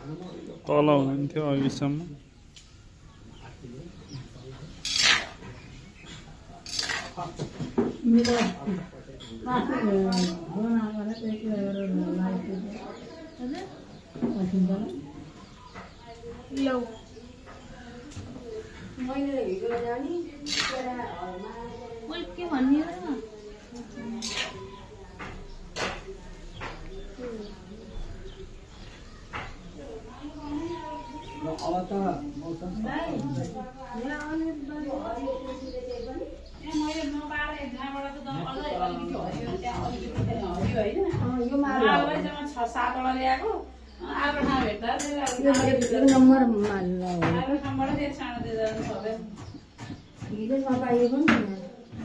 तल हुनुहुन्थ्यो अघिसम्म के भन्ने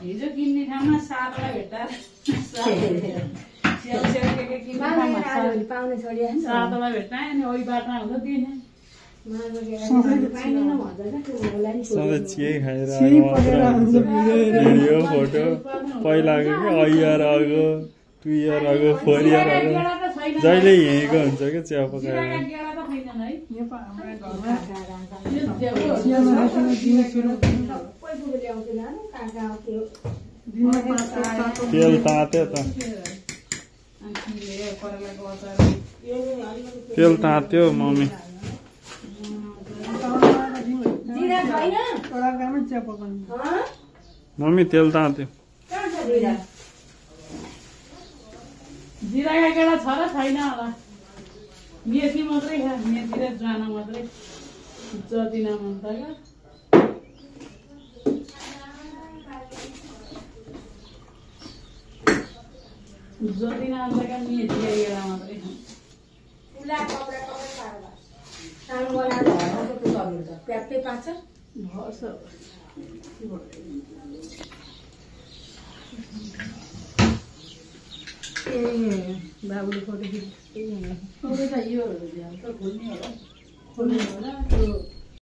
हिजो किन्ने ठाउँमा 7 वटा भेट्टा 7 वटा भेट्टा अनि ओइ बाटोमा हुँदा दिने सधैँ चियै खाएर भिडियो फोटो पहिलाको क्या अइयर अगो 2 इयर अगो 4 इयर अगो जहिले हिँडेको हुन्छ क्या चिया पकाएर तेल तात्यो त तेल तात्यो मम्मी मम्मी तेल तात्यो जिराका केटा छ र छैन होला मेथी मात्रै खा मेथी र जाना मात्रै जतिन मन त जतिन अन्त का मेथी केटा मात्रै बाबुले फोटो खिच्यो यो खोल्ने होला त्यो